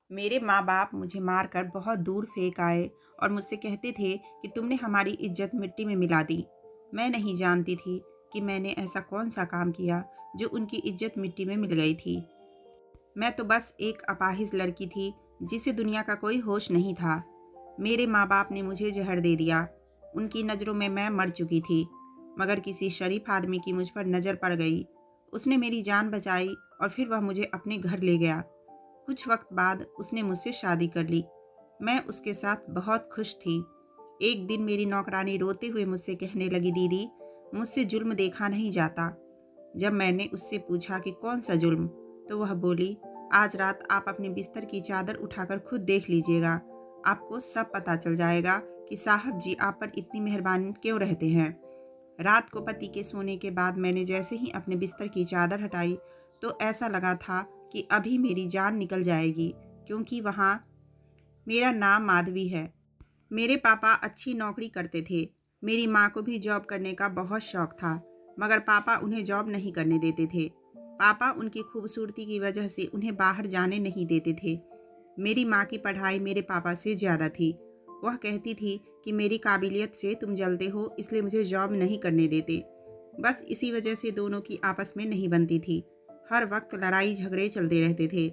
मेरे माँ-बाप मुझे मारकर बहुत दूर फेंक आए और मुझसे कहते थे कि तुमने हमारी इज़्ज़त मिट्टी में मिला दी। मैं नहीं जानती थी कि मैंने ऐसा कौन-सा काम किया जो उनकी इज़्ज़त मिट्टी में मिल गई थी। मैं तो बस एक अपाहिज लड़की थी जिसे दुनिया का कोई होश नहीं था। मेरे माँ-बाप ने मुझे ज़हर दे दिया। उनकी नज़रों में मैं मर चुकी थी, मगर किसी शरीफ आदमी की मुझ पर नज़र पड़ गई। उसने मेरी जान बचाई और फिर वह मुझे अपने घर ले गया। कुछ वक्त बाद उसने मुझसे शादी कर ली। मैं उसके साथ बहुत खुश थी। एक दिन मेरी नौकरानी रोते हुए मुझसे कहने लगी, दीदी, मुझसे जुल्म देखा नहीं जाता। जब मैंने उससे पूछा कि कौन सा जुल्म, तो वह बोली, आज रात आप अपने बिस्तर की चादर उठाकर खुद देख लीजिएगा। आपको सब पता चल जाएगा कि साहब जी आप पर इतनी मेहरबान क्यों रहते हैं। रात को पति के सोने के बाद मैंने जैसे ही अपने बिस्तर की चादर हटाई तो ऐसा लगा था कि अभी मेरी जान निकल जाएगी, क्योंकि वहाँ मेरा नाम माधवी है। मेरे पापा अच्छी नौकरी करते थे। मेरी माँ को भी जॉब करने का बहुत शौक था, मगर पापा उन्हें जॉब नहीं करने देते थे। पापा उनकी खूबसूरती की वजह से उन्हें बाहर जाने नहीं देते थे। मेरी माँ की पढ़ाई मेरे पापा से ज़्यादा थी। वह कहती थी कि मेरी काबिलियत से तुम जलते हो, इसलिए मुझे जॉब नहीं करने देते। बस इसी वजह से दोनों की आपस में नहीं बनती थी। हर वक्त लड़ाई झगड़े चलते रहते थे।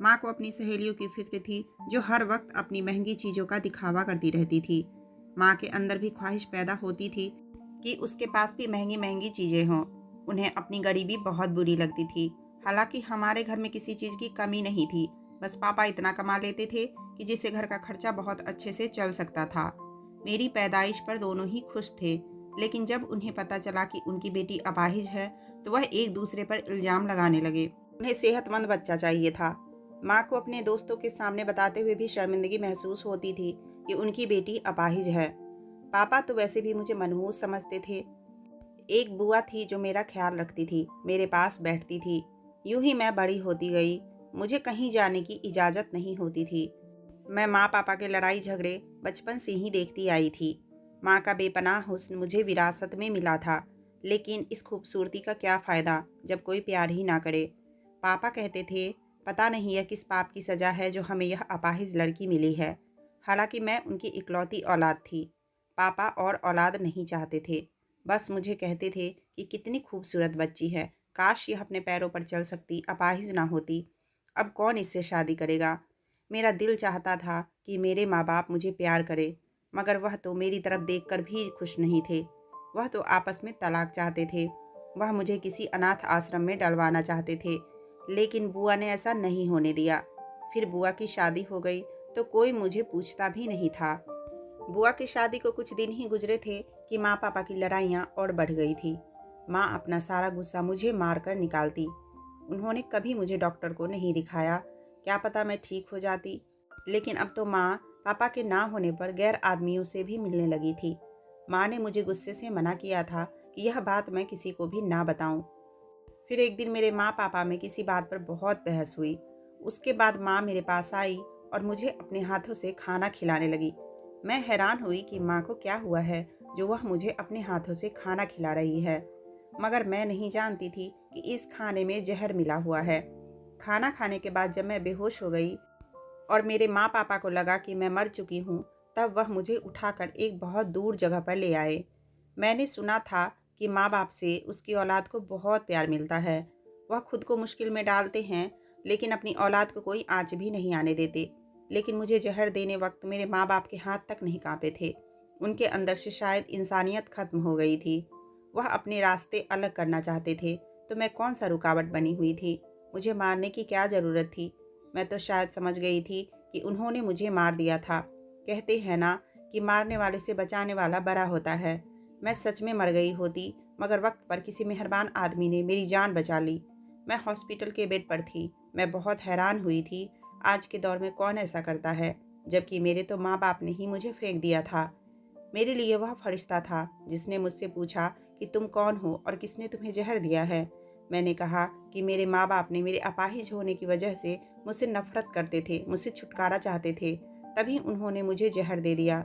माँ को अपनी सहेलियों की फिक्र थी, जो हर वक्त अपनी महंगी चीज़ों का दिखावा करती रहती थी। माँ के अंदर भी ख्वाहिश पैदा होती थी कि उसके पास भी महंगी महंगी चीज़ें हों। उन्हें अपनी गरीबी बहुत बुरी लगती थी। हालांकि हमारे घर में किसी चीज़ की कमी नहीं थी। बस पापा इतना कमा लेते थे कि जिससे घर का खर्चा बहुत अच्छे से चल सकता था। मेरी पैदाइश पर दोनों ही खुश थे, लेकिन जब उन्हें पता चला कि उनकी बेटी अपाहिज है तो वह एक दूसरे पर इल्ज़ाम लगाने लगे। उन्हें सेहतमंद बच्चा चाहिए था। माँ को अपने दोस्तों के सामने बताते हुए भी शर्मिंदगी महसूस होती थी कि उनकी बेटी अपाहिज है। पापा तो वैसे भी मुझे मनहूस समझते थे। एक बुआ थी जो मेरा ख्याल रखती थी, मेरे पास बैठती थी। यूं ही मैं बड़ी होती गई। मुझे कहीं जाने की इजाज़त नहीं होती थी। मैं माँ पापा के लड़ाई झगड़े बचपन से ही देखती आई थी। माँ का बेपनाह हुस्न मुझे विरासत में मिला था, लेकिन इस खूबसूरती का क्या फ़ायदा जब कोई प्यार ही ना करे। पापा कहते थे, पता नहीं यह किस पाप की सज़ा है जो हमें यह अपाहिज लड़की मिली है। हालांकि मैं उनकी इकलौती औलाद थी। पापा और औलाद नहीं चाहते थे। बस मुझे कहते थे कि कितनी खूबसूरत बच्ची है, काश यह अपने पैरों पर चल सकती, अपाहिज ना होती। अब कौन इससे शादी करेगा। मेरा दिल चाहता था कि मेरे माँ बाप मुझे प्यार करे, मगर वह तो मेरी तरफ देखकर भी खुश नहीं थे। वह तो आपस में तलाक चाहते थे। वह मुझे किसी अनाथ आश्रम में डलवाना चाहते थे, लेकिन बुआ ने ऐसा नहीं होने दिया। फिर बुआ की शादी हो गई तो कोई मुझे पूछता भी नहीं था। बुआ की शादी को कुछ दिन ही गुजरे थे कि माँ पापा की लड़ाइयाँ और बढ़ गई थी। माँ अपना सारा गुस्सा मुझे मार कर निकालती। उन्होंने कभी मुझे डॉक्टर को नहीं दिखाया, क्या पता मैं ठीक हो जाती। लेकिन अब तो माँ पापा के ना होने पर गैर आदमियों से भी मिलने लगी थी। माँ ने मुझे गुस्से से मना किया था कि यह बात मैं किसी को भी ना बताऊं। फिर एक दिन मेरे माँ पापा में किसी बात पर बहुत बहस हुई। उसके बाद माँ मेरे पास आई और मुझे अपने हाथों से खाना खिलाने लगी। मैं हैरान हुई कि माँ को क्या हुआ है जो वह मुझे अपने हाथों से खाना खिला रही है, मगर मैं नहीं जानती थी कि इस खाने में जहर मिला हुआ है। खाना खाने के बाद जब मैं बेहोश हो गई और मेरे माँ पापा को लगा कि मैं मर चुकी हूँ, तब वह मुझे उठाकर एक बहुत दूर जगह पर ले आए। मैंने सुना था कि माँ बाप से उसकी औलाद को बहुत प्यार मिलता है। वह खुद को मुश्किल में डालते हैं, लेकिन अपनी औलाद को कोई आँच भी नहीं आने देते। लेकिन मुझे जहर देने वक्त मेरे माँ बाप के हाथ तक नहीं काँपे थे। उनके अंदर से शायद इंसानियत खत्म हो गई थी। वह अपने रास्ते अलग करना चाहते थे, तो मैं कौन सा रुकावट बनी हुई थी। मुझे मारने की क्या ज़रूरत थी। मैं तो शायद समझ गई थी कि उन्होंने मुझे मार दिया था। कहते हैं ना कि मारने वाले से बचाने वाला बड़ा होता है। मैं सच में मर गई होती, मगर वक्त पर किसी मेहरबान आदमी ने मेरी जान बचा ली। मैं हॉस्पिटल के बेड पर थी। मैं बहुत हैरान हुई थी, आज के दौर में कौन ऐसा करता है, जबकि मेरे तो माँ बाप ने ही मुझे फेंक दिया था। मेरे लिए वह फरिश्ता था जिसने मुझसे पूछा कि तुम कौन हो और किसने तुम्हें जहर दिया है। मैंने कहा कि मेरे माँ बाप ने मेरे अपाहिज होने की वजह से मुझसे नफरत करते थे, मुझसे छुटकारा चाहते थे, तभी उन्होंने मुझे जहर दे दिया।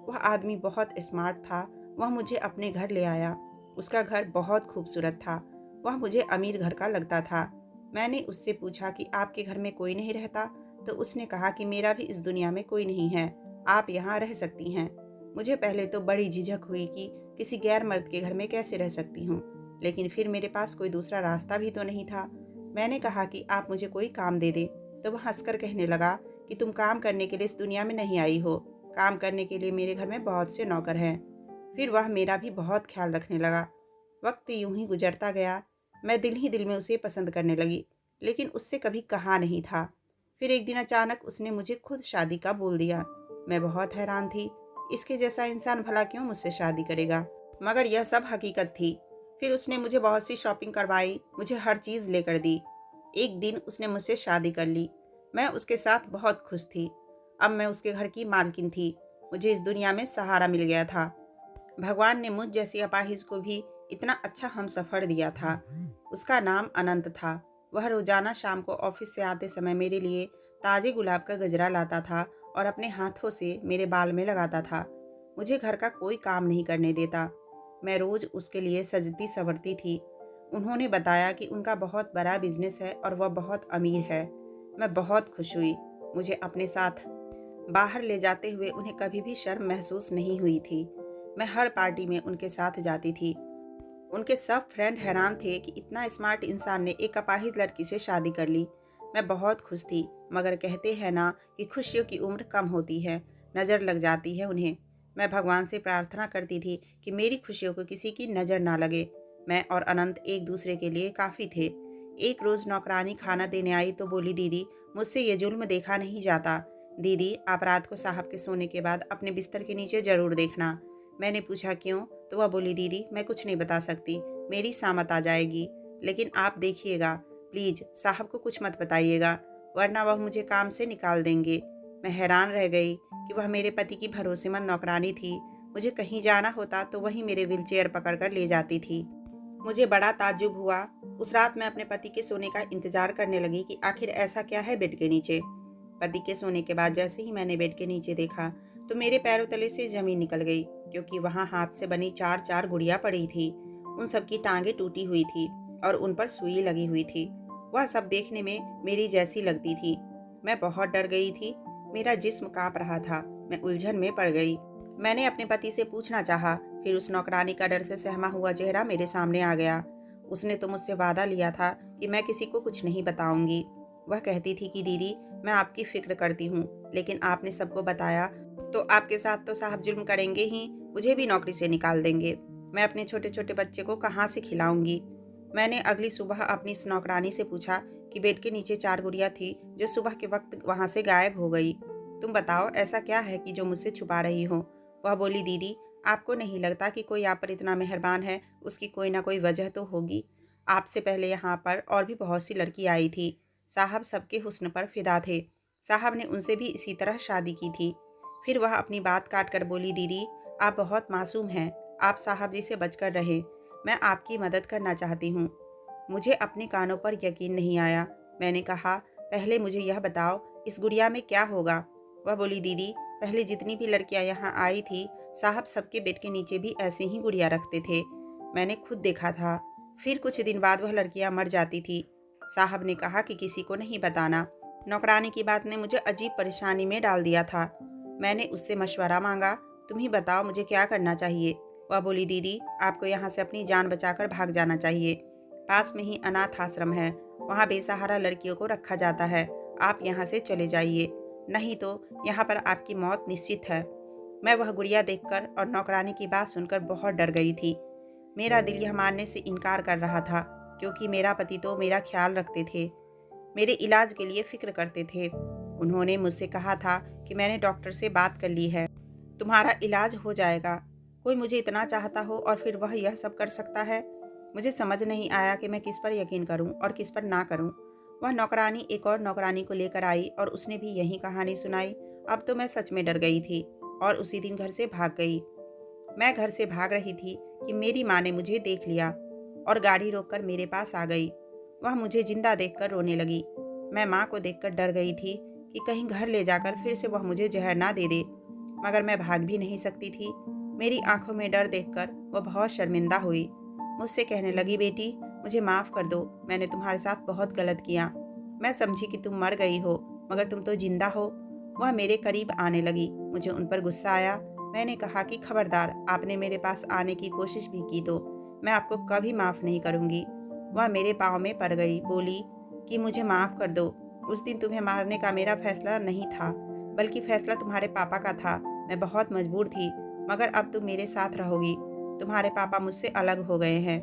वह आदमी बहुत स्मार्ट था। वह मुझे अपने घर ले आया। उसका घर बहुत खूबसूरत था। वह मुझे अमीर घर का लगता था। मैंने उससे पूछा कि आपके घर में कोई नहीं रहता। तो उसने कहा कि मेरा भी इस दुनिया में कोई नहीं है, आप यहाँ रह सकती हैं। मुझे पहले तो बड़ी झिझक हुई कि किसी गैर मर्द के घर में कैसे रह सकती हूँ, लेकिन फिर मेरे पास कोई दूसरा रास्ता भी तो नहीं था। मैंने कहा कि आप मुझे कोई काम दे दे, तो वह हंसकर कहने लगा कि तुम काम करने के लिए इस दुनिया में नहीं आई हो, काम करने के लिए मेरे घर में बहुत से नौकर हैं। फिर वह मेरा भी बहुत ख्याल रखने लगा। वक्त यूं ही गुजरता गया। मैं दिल ही दिल में उसे पसंद करने लगी, लेकिन उससे कभी कहा नहीं था। फिर एक दिन अचानक उसने मुझे खुद शादी का बोल दिया। मैं बहुत हैरान थी, इसके जैसा इंसान भला क्यों मुझसे शादी करेगा, मगर यह सब हकीकत थी। फिर उसने मुझे बहुत सी शॉपिंग करवाई, मुझे हर चीज़ लेकर दी। एक दिन उसने मुझसे शादी कर ली। मैं उसके साथ बहुत खुश थी। अब मैं उसके घर की मालकिन थी। मुझे इस दुनिया में सहारा मिल गया था। भगवान ने मुझ जैसी अपाहिज को भी इतना अच्छा हमसफ़र दिया था। उसका नाम अनंत था। वह रोज़ाना शाम को ऑफिस से आते समय मेरे लिए ताज़े गुलाब का गजरा लाता था और अपने हाथों से मेरे बाल में लगाता था। मुझे घर का कोई काम नहीं करने देता। मैं रोज़ उसके लिए सजती संवरती थी। उन्होंने बताया कि उनका बहुत बड़ा बिजनेस है और वह बहुत अमीर है। मैं बहुत खुश हुई। मुझे अपने साथ बाहर ले जाते हुए उन्हें कभी भी शर्म महसूस नहीं हुई थी। मैं हर पार्टी में उनके साथ जाती थी। उनके सब फ्रेंड हैरान थे कि इतना स्मार्ट इंसान ने एक अपाहिज लड़की से शादी कर ली। मैं बहुत खुश थी, मगर कहते हैं ना कि खुशियों की उम्र कम होती है, नज़र लग जाती है उन्हें। मैं भगवान से प्रार्थना करती थी कि मेरी खुशियों को किसी की नज़र ना लगे। मैं और अनंत एक दूसरे के लिए काफ़ी थे। एक रोज़ नौकरानी खाना देने आई तो बोली, दीदी मुझसे ये जुल्म देखा नहीं जाता। दीदी आप रात को साहब के सोने के बाद अपने बिस्तर के नीचे ज़रूर देखना। मैंने पूछा क्यों, तो वह बोली, दीदी मैं कुछ नहीं बता सकती, मेरी सामत आ जाएगी, लेकिन आप देखिएगा, प्लीज़ साहब को कुछ मत बताइएगा, वरना वह मुझे काम से निकाल देंगे। मैं हैरान रह गई कि वह मेरे पति की भरोसेमंद नौकरानी थी। मुझे कहीं जाना होता तो वही मेरे व्हीलचेयर पकड़ कर ले जाती थी। मुझे बड़ा ताज्जुब हुआ। उस रात मैं अपने पति के सोने का इंतजार करने लगी कि आखिर ऐसा क्या है बेड के नीचे। पति के सोने के बाद जैसे ही मैंने बेड के नीचे देखा तो मेरे पैरों तले से जमीन निकल गई, क्योंकि वहाँ हाथ से बनी 4-4 गुड़िया पड़ी थी। उन सबकी टांगें टूटी हुई थी और उन पर सुई लगी हुई थी। वह सब देखने में मेरी जैसी लगती थी। मैं बहुत डर गई थी। मेरा जिस्म कांप रहा था। मैं उलझन में पड़ गई। मैंने अपने पति से पूछना चाहा, फिर उस नौकरानी का डर से सहमा हुआ चेहरा मेरे सामने आ गया। उसने तो मुझसे वादा लिया था कि मैं किसी को कुछ नहीं बताऊंगी। वह कहती थी कि दीदी मैं आपकी फिक्र करती हूँ, लेकिन आपने सबको बताया तो आपके साथ तो साहब जुल्म करेंगे ही, मुझे भी नौकरी से निकाल देंगे। मैं अपने छोटे छोटे बच्चे को कहाँ से खिलाऊंगी। मैंने अगली सुबह अपनी इस नौकरानी से पूछा कि बेड के नीचे 4 गुड़िया थी जो सुबह के वक्त वहाँ से गायब हो गई। तुम बताओ ऐसा क्या है कि जो मुझसे छुपा रही हो। वह बोली, दीदी आपको नहीं लगता कि कोई आप पर इतना मेहरबान है, उसकी कोई ना कोई वजह तो होगी। आपसे पहले यहाँ पर और भी बहुत सी लड़की आई थी। साहब सबके हुस्न पर फिदा थे। साहब ने उनसे भी इसी तरह शादी की थी। फिर वह अपनी बात काट कर बोली, दीदी आप बहुत मासूम हैं, आप साहब जी से बचकर रहें। मैं आपकी मदद करना चाहती हूँ। मुझे अपने कानों पर यकीन नहीं आया। मैंने कहा, पहले मुझे यह बताओ इस गुड़िया में क्या होगा। वह बोली, दीदी पहले जितनी भी लड़कियां यहाँ आई थी, साहब सबके बेड के नीचे भी ऐसे ही गुड़िया रखते थे। मैंने खुद देखा था। फिर कुछ दिन बाद वह लड़कियां मर जाती थी। साहब ने कहा कि किसी को नहीं बताना। नौकरानी की बात ने मुझे अजीब परेशानी में डाल दिया था। मैंने उससे मशवरा मांगा, तुम ही बताओ मुझे क्या करना चाहिए। वह बोली, दीदी आपको यहाँ से अपनी जान बचाकर भाग जाना चाहिए। पास में ही अनाथ आश्रम है, वहाँ बेसहारा लड़कियों को रखा जाता है। आप यहाँ से चले जाइए, नहीं तो यहाँ पर आपकी मौत निश्चित है। मैं वह गुड़िया देखकर और नौकरानी की बात सुनकर बहुत डर गई थी। मेरा दिल यह मानने से इनकार कर रहा था, क्योंकि मेरा पति तो मेरा ख्याल रखते थे, मेरे इलाज के लिए फिक्र करते थे। उन्होंने मुझसे कहा था कि मैंने डॉक्टर से बात कर ली है, तुम्हारा इलाज हो जाएगा। कोई मुझे इतना चाहता हो और फिर वह यह सब कर सकता है। मुझे समझ नहीं आया कि मैं किस पर यकीन करूं और किस पर ना करूं। वह नौकरानी एक और नौकरानी को लेकर आई और उसने भी यही कहानी सुनाई। अब तो मैं सच में डर गई थी और उसी दिन घर से भाग गई। मैं घर से भाग रही थी कि मेरी माँ ने मुझे देख लिया और गाड़ी रोककर मेरे पास आ गई। वह मुझे जिंदा देखकर रोने लगी। मैं माँ को देखकर डर गई थी कि कहीं घर ले जाकर फिर से वह मुझे जहर ना दे दे, मगर मैं भाग भी नहीं सकती थी। मेरी आंखों में डर देखकर वह बहुत शर्मिंदा हुई। मुझसे कहने लगी, बेटी मुझे माफ़ कर दो, मैंने तुम्हारे साथ बहुत गलत किया। मैं समझी कि तुम मर गई हो, मगर तुम तो जिंदा हो। वह मेरे करीब आने लगी। मुझे उन पर गुस्सा आया। मैंने कहा कि खबरदार, आपने मेरे पास आने की कोशिश भी की तो मैं आपको कभी माफ़ नहीं करूँगी। वह मेरे पाँव में पड़ गई, बोली कि मुझे माफ़ कर दो। उस दिन तुम्हें मारने का मेरा फैसला नहीं था, बल्कि फैसला तुम्हारे पापा का था। मैं बहुत मजबूर थी, मगर अब तुम मेरे साथ रहोगी। तुम्हारे पापा मुझसे अलग हो गए हैं।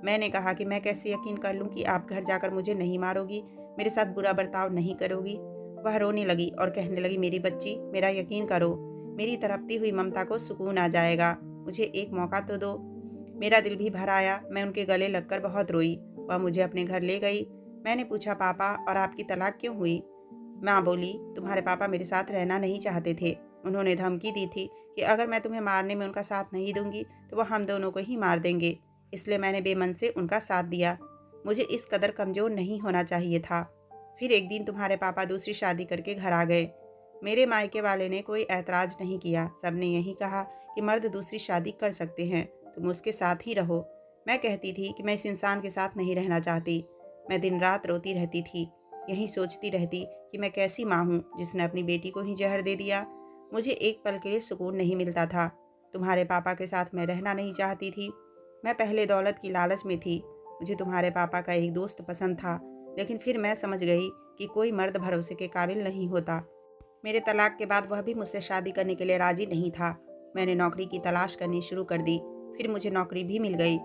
मैंने कहा कि मैं कैसे यकीन कर लूँ कि आप घर जाकर मुझे नहीं मारोगी, मेरे साथ बुरा बर्ताव नहीं करोगी। वह रोने लगी और कहने लगी, मेरी बच्ची, मेरा यकीन करो, मेरी तड़पती हुई ममता को सुकून आ जाएगा। मुझे एक मौका तो दो। मेरा दिल भी भर आया। मैं उनके गले लगकर बहुत रोई। वह मुझे अपने घर ले गई। मैंने पूछा, पापा, और आपकी तलाक क्यों हुई? माँ बोली, तुम्हारे पापा मेरे साथ रहना नहीं चाहते थे। उन्होंने धमकी दी थी कि अगर मैं तुम्हें मारने में उनका साथ नहीं दूंगी तो वह हम दोनों को ही मार देंगे। इसलिए मैंने बेमन से उनका साथ दिया। मुझे इस कदर कमज़ोर नहीं होना चाहिए था। फिर एक दिन तुम्हारे पापा दूसरी शादी करके घर आ गए। मेरे मायके वाले ने कोई ऐतराज़ नहीं किया। सब ने यही कहा कि मर्द दूसरी शादी कर सकते हैं, तुम उसके साथ ही रहो। मैं कहती थी कि मैं इस इंसान के साथ नहीं रहना चाहती। मैं दिन रात रोती रहती थी, यही सोचती रहती कि मैं कैसी माँ हूँ जिसने अपनी बेटी को ही जहर दे दिया। मुझे एक पल के लिए सुकून नहीं मिलता था। तुम्हारे पापा के साथ मैं रहना नहीं चाहती थी। मैं पहले दौलत की लालच में थी। मुझे तुम्हारे पापा का एक दोस्त पसंद था, लेकिन फिर मैं समझ गई कि कोई मर्द भरोसे के काबिल नहीं होता। मेरे तलाक के बाद वह भी मुझसे शादी करने के लिए राजी नहीं था। मैंने नौकरी की तलाश करनी शुरू कर दी। फिर मुझे नौकरी भी मिल गई।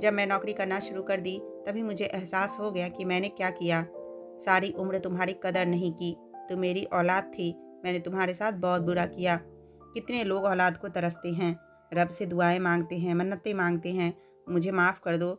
जब मैं नौकरी करना शुरू कर दी तभी मुझे एहसास हो गया कि मैंने क्या किया। सारी उम्र तुम्हारी कदर नहीं की। तुम मेरी औलाद थी। मैंने तुम्हारे साथ बहुत बुरा किया। कितने लोग औलाद को तरसते हैं, रब से दुआएं मांगते हैं, मन्नतें मांगते हैं, मुझे माफ़ कर दो।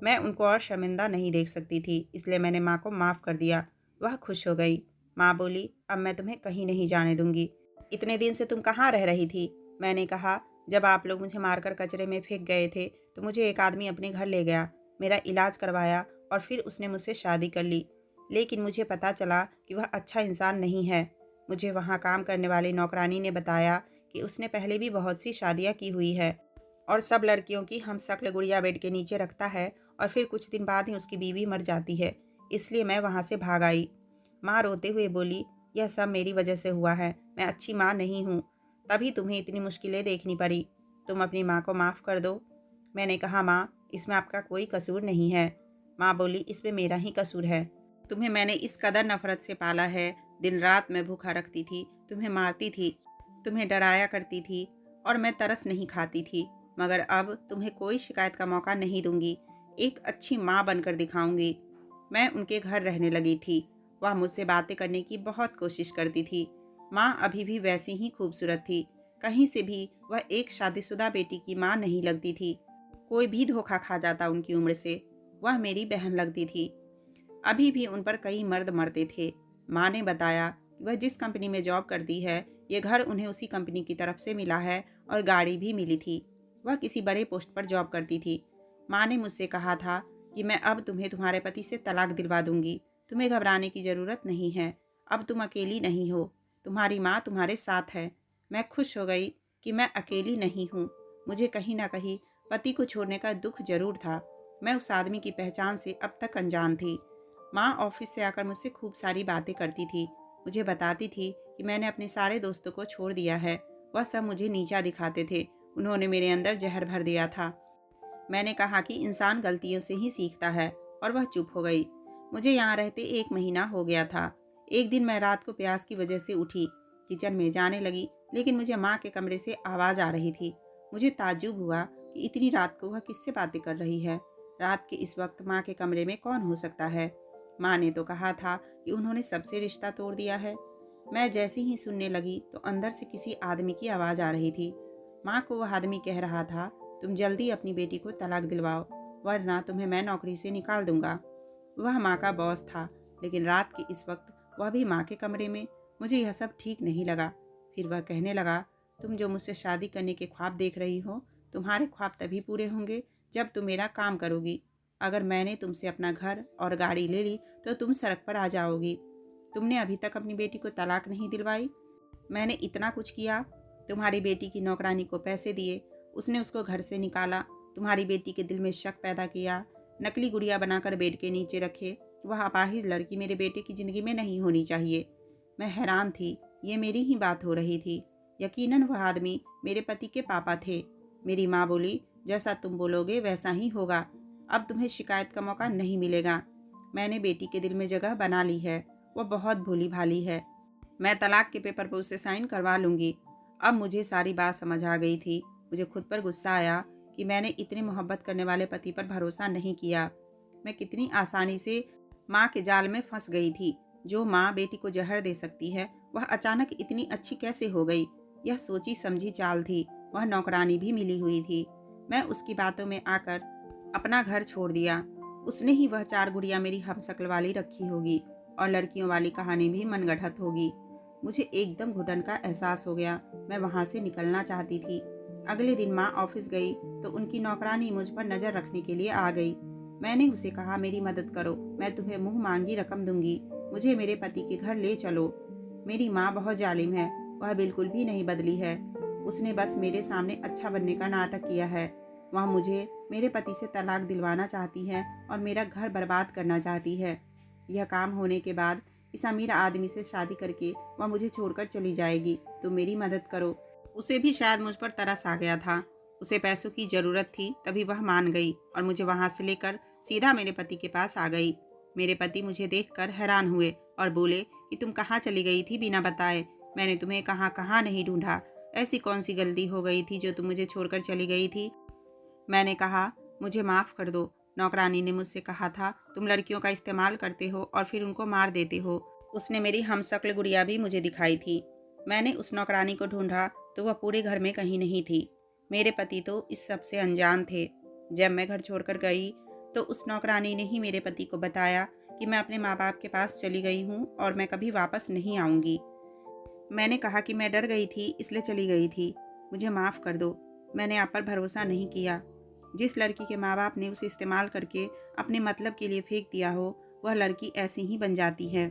मैं उनको और शर्मिंदा नहीं देख सकती थी, इसलिए मैंने माँ को माफ़ कर दिया। वह खुश हो गई। माँ बोली, अब मैं तुम्हें कहीं नहीं जाने दूंगी। इतने दिन से तुम कहाँ रह रही थी? मैंने कहा, जब आप लोग मुझे मारकर कचरे में फेंक गए थे तो मुझे एक आदमी अपने घर ले गया, मेरा इलाज करवाया और फिर उसने मुझसे शादी कर ली। लेकिन मुझे पता चला कि वह अच्छा इंसान नहीं है। मुझे वहाँ काम करने वाली नौकरानी ने बताया कि उसने पहले भी बहुत सी शादियाँ की हुई है और सब लड़कियों की हम शक्ल गुड़िया बेड के नीचे रखता है और फिर कुछ दिन बाद ही उसकी बीवी मर जाती है। इसलिए मैं वहाँ से भाग आई। माँ रोते हुए बोली, यह सब मेरी वजह से हुआ है। मैं अच्छी माँ नहीं हूँ, तभी तुम्हें इतनी मुश्किलें देखनी पड़ी। तुम अपनी माँ को माफ़ कर दो। मैंने कहा, माँ, इसमें आपका कोई कसूर नहीं है। माँ बोली, इसमें मेरा ही कसूर है। तुम्हें मैंने इस कदर नफरत से पाला है। दिन रात मैं भूखा रखती थी, तुम्हें मारती थी, तुम्हें डराया करती थी और मैं तरस नहीं खाती थी। मगर अब तुम्हें कोई शिकायत का मौका नहीं दूंगी। एक अच्छी माँ बनकर दिखाऊंगी। मैं उनके घर रहने लगी थी। वह मुझसे बातें करने की बहुत कोशिश करती थी। माँ अभी भी वैसी ही खूबसूरत थी। कहीं से भी वह एक शादीशुदा बेटी की माँ नहीं लगती थी। कोई भी धोखा खा जाता उनकी उम्र से। वह मेरी बहन लगती थी। अभी भी उन पर कई मर्द मरते थे। माँ ने बताया कि वह जिस कंपनी में जॉब करती है, ये घर उन्हें उसी कंपनी की तरफ से मिला है और गाड़ी भी मिली थी। वह किसी बड़े पोस्ट पर जॉब करती थी। माँ ने मुझसे कहा था कि मैं अब तुम्हें तुम्हारे पति से तलाक दिलवा दूंगी। तुम्हें घबराने की ज़रूरत नहीं है। अब तुम अकेली नहीं हो, तुम्हारी माँ तुम्हारे साथ है। मैं खुश हो गई कि मैं अकेली नहीं हूँ। मुझे कहीं ना कहीं पति को छोड़ने का दुख जरूर था। मैं उस आदमी की पहचान से अब तक अनजान थी। माँ ऑफिस से आकर मुझसे खूब सारी बातें करती थी। मुझे बताती थी कि मैंने अपने सारे दोस्तों को छोड़ दिया है। वह सब मुझे नीचा दिखाते थे। उन्होंने मेरे अंदर जहर भर दिया था। मैंने कहा कि इंसान गलतियों से ही सीखता है और वह चुप हो गई। मुझे यहाँ रहते 1 महीना हो गया था। एक दिन मैं रात को प्यास की वजह से उठी, किचन में जाने लगी, लेकिन मुझे माँ के कमरे से आवाज़ आ रही थी। मुझे ताज्जुब हुआ कि इतनी रात को वह किससे बातें कर रही है। रात के इस वक्त माँ के कमरे में कौन हो सकता है? माँ ने तो कहा था कि उन्होंने सबसे रिश्ता तोड़ दिया है। मैं जैसे ही सुनने लगी तो अंदर से किसी आदमी की आवाज़ आ रही थी। माँ को वह आदमी कह रहा था, तुम जल्दी अपनी बेटी को तलाक दिलवाओ, वरना तुम्हें मैं नौकरी से निकाल दूंगा। वह माँ का बॉस था, लेकिन रात के इस वक्त वह भी माँ के कमरे में। मुझे यह सब ठीक नहीं लगा। फिर वह कहने लगा, तुम जो मुझसे शादी करने के ख्वाब देख रही हो, तुम्हारे ख्वाब तभी पूरे होंगे जब तुम मेरा काम करोगी। अगर मैंने तुमसे अपना घर और गाड़ी ले ली तो तुम सड़क पर आ जाओगी। तुमने अभी तक अपनी बेटी को तलाक नहीं दिलवाई। मैंने इतना कुछ किया। तुम्हारी बेटी की नौकरानी को पैसे दिए, उसने उसको घर से निकाला। तुम्हारी बेटी के दिल में शक पैदा किया, नकली गुड़िया बनाकर बेड के नीचे रखे। वह अपाहिज लड़की मेरे बेटे की ज़िंदगी में नहीं होनी चाहिए। मैं हैरान थी, ये मेरी ही बात हो रही थी। यकीनन वह आदमी मेरे पति के पापा थे। मेरी माँ बोली, जैसा तुम बोलोगे वैसा ही होगा, अब तुम्हें शिकायत का मौका नहीं मिलेगा। मैंने बेटी के दिल में जगह बना ली है, वह बहुत भोली भाली है। मैं तलाक के पेपर पर उससे साइन करवा लूँगी। अब मुझे सारी बात समझ आ गई थी। मुझे खुद पर गुस्सा आया कि मैंने इतनी मोहब्बत करने वाले पति पर भरोसा नहीं किया। मैं कितनी आसानी से माँ के जाल में फंस गई थी। जो माँ बेटी को जहर दे सकती है, वह अचानक इतनी अच्छी कैसे हो गई? यह सोची समझी चाल थी। वह नौकरानी भी मिली हुई थी। मैं उसकी बातों में आकर अपना घर छोड़ दिया। उसने ही वह 4 गुड़िया मेरी हमशक्ल वाली रखी होगी और लड़कियों वाली कहानी भी मनगढ़ंत होगी। मुझे एकदम घुटन का एहसास हो गया। मैं वहाँ से निकलना चाहती थी। अगले दिन माँ ऑफिस गई तो उनकी नौकरानी मुझ पर नज़र रखने के लिए आ गई। मैंने उसे कहा, मेरी मदद करो, मैं तुम्हें मुँह मांगी रकम दूंगी, मुझे मेरे पति के घर ले चलो। मेरी माँ बहुत जालिम है, वह बिल्कुल भी नहीं बदली है। उसने बस मेरे सामने अच्छा बनने का नाटक किया है। वह मुझे मेरे पति से तलाक दिलवाना चाहती है और मेरा घर बर्बाद करना चाहती है। यह काम होने के बाद इस अमीर आदमी से शादी करके वह मुझे छोड़कर चली जाएगी। तुम मेरी मदद करो। उसे भी शायद मुझ पर तरस आ गया था। उसे पैसों की ज़रूरत थी, तभी वह मान गई और मुझे वहाँ से लेकर सीधा मेरे पति के पास आ गई। मेरे पति मुझे देखकर हैरान हुए और बोले कि तुम कहाँ चली गई थी बिना बताए? मैंने तुम्हें कहाँ कहाँ नहीं ढूंढा। ऐसी कौन सी गलती हो गई थी जो तुम मुझे छोड़कर चली गई थी? मैंने कहा, मुझे माफ़ कर दो। नौकरानी ने मुझसे कहा था, तुम लड़कियों का इस्तेमाल करते हो और फिर उनको मार देते हो। उसने मेरी हमशक्ल गुड़िया भी मुझे दिखाई थी। मैंने उस नौकरानी को ढूंढा तो वह पूरे घर में कहीं नहीं थी। मेरे पति तो इस सब से अनजान थे। जब मैं घर छोड़कर गई तो उस नौकरानी ने ही मेरे पति को बताया कि मैं अपने माँ बाप के पास चली गई हूँ और मैं कभी वापस नहीं आऊँगी। मैंने कहा कि मैं डर गई थी इसलिए चली गई थी, मुझे माफ़ कर दो, मैंने आप पर भरोसा नहीं किया। जिस लड़की के माँ बाप ने उसे इस्तेमाल करके अपने मतलब के लिए फेंक दिया हो, वह लड़की ऐसी ही बन जाती है।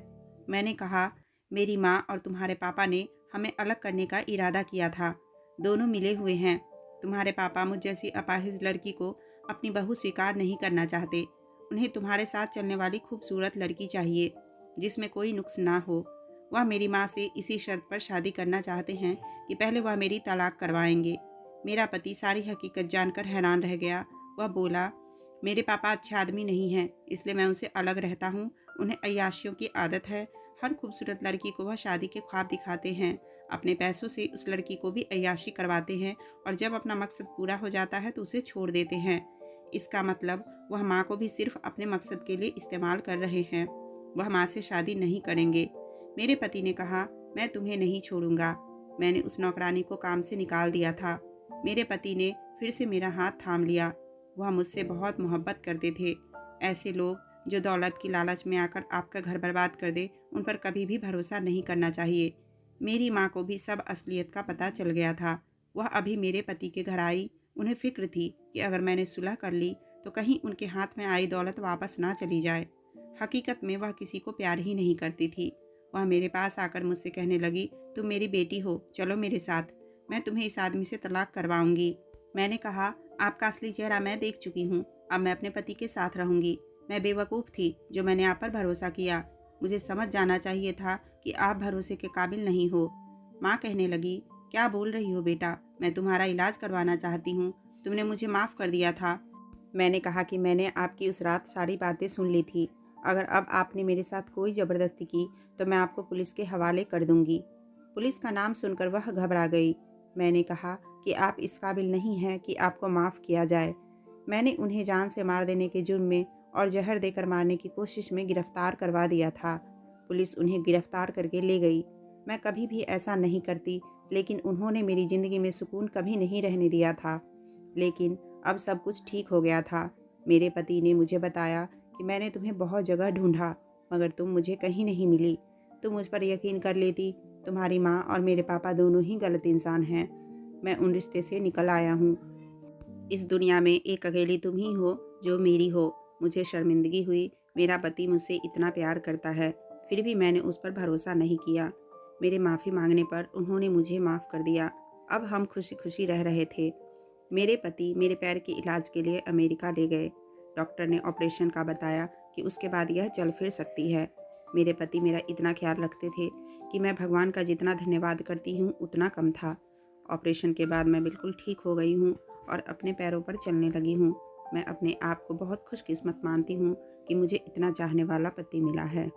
मैंने कहा, मेरी माँ और तुम्हारे पापा ने हमें अलग करने का इरादा किया था। दोनों मिले हुए हैं। तुम्हारे पापा मुझ जैसी अपाहिज लड़की को अपनी बहू स्वीकार नहीं करना चाहते। उन्हें तुम्हारे साथ चलने वाली खूबसूरत लड़की चाहिए जिसमें कोई नुक्स ना हो। वह मेरी माँ से इसी शर्त पर शादी करना चाहते हैं कि पहले वह मेरी तलाक करवाएंगे। मेरा पति सारी हकीकत जानकर हैरान रह गया। वह बोला, मेरे पापा अच्छे आदमी नहीं हैं, इसलिए मैं उनसे अलग रहता हूँ। उन्हें अय्याशियों की आदत है। हर खूबसूरत लड़की को वह शादी के ख्वाब दिखाते हैं। अपने पैसों से उस लड़की को भी अय्याशी करवाते हैं और जब अपना मकसद पूरा हो जाता है तो उसे छोड़ देते हैं। इसका मतलब वह माँ को भी सिर्फ अपने मकसद के लिए इस्तेमाल कर रहे हैं। वह माँ से शादी नहीं करेंगे। मेरे पति ने कहा, मैं तुम्हें नहीं छोड़ूंगा। मैंने उस नौकरानी को काम से निकाल दिया था। मेरे पति ने फिर से मेरा हाथ थाम लिया। वह मुझसे बहुत मोहब्बत करते थे। ऐसे लोग जो दौलत की लालच में आकर आपका घर बर्बाद कर दे, उन पर कभी भी भरोसा नहीं करना चाहिए। मेरी माँ को भी सब असलियत का पता चल गया था। वह अभी मेरे पति के घर आई। उन्हें फिक्र थी कि अगर मैंने सुलह कर ली तो कहीं उनके हाथ में आई दौलत वापस ना चली जाए। हकीकत में वह किसी को प्यार ही नहीं करती थी। वह मेरे पास आकर मुझसे कहने लगी, तुम मेरी बेटी हो, चलो मेरे साथ, मैं तुम्हें इस आदमी से तलाक करवाऊंगी। मैंने कहा, आपका असली चेहरा मैं देख चुकी हूँ, अब मैं अपने पति के साथ रहूंगी। मैं बेवकूफ़ थी जो मैंने आप पर भरोसा किया। मुझे समझ जाना चाहिए था कि आप भरोसे के काबिल नहीं हो। माँ कहने लगी, क्या बोल रही हो बेटा, मैं तुम्हारा इलाज करवाना चाहती हूँ, तुमने मुझे माफ़ कर दिया था। मैंने कहा कि मैंने आपकी उस रात सारी बातें सुन ली थी। अगर अब आपने मेरे साथ कोई ज़बरदस्ती की तो मैं आपको पुलिस के हवाले कर दूंगी। पुलिस का नाम सुनकर वह घबरा गई। मैंने कहा कि आप इस काबिल नहीं हैं कि आपको माफ़ किया जाए। मैंने उन्हें जान से मार देने के जुर्म में और जहर देकर मारने की कोशिश में गिरफ्तार करवा दिया था। पुलिस उन्हें गिरफ्तार करके ले गई। मैं कभी भी ऐसा नहीं करती, लेकिन उन्होंने मेरी ज़िंदगी में सुकून कभी नहीं रहने दिया था। लेकिन अब सब कुछ ठीक हो गया था। मेरे पति ने मुझे बताया कि मैंने तुम्हें बहुत जगह ढूंढा, मगर तुम मुझे कहीं नहीं मिली। तुम मुझ पर यकीन कर लेती। तुम्हारी माँ और मेरे पापा दोनों ही गलत इंसान हैं। मैं उन रिश्ते से निकल आया हूँ। इस दुनिया में एक अकेली तुम ही हो जो मेरी हो। मुझे शर्मिंदगी हुई। मेरा पति मुझसे इतना प्यार करता है, फिर भी मैंने उस पर भरोसा नहीं किया। मेरे माफ़ी मांगने पर उन्होंने मुझे माफ़ कर दिया। अब हम खुशी खुशी रह रहे थे। मेरे पति मेरे पैर के इलाज के लिए अमेरिका ले गए। डॉक्टर ने ऑपरेशन का बताया कि उसके बाद यह चल फिर सकती है। मेरे पति मेरा इतना ख्याल रखते थे कि मैं भगवान का जितना धन्यवाद करती हूँ उतना कम था। ऑपरेशन के बाद मैं बिल्कुल ठीक हो गई हूँ और अपने पैरों पर चलने लगी हूँ। मैं अपने आप को बहुत खुशकिस्मत मानती हूँ कि मुझे इतना चाहने वाला पति मिला है।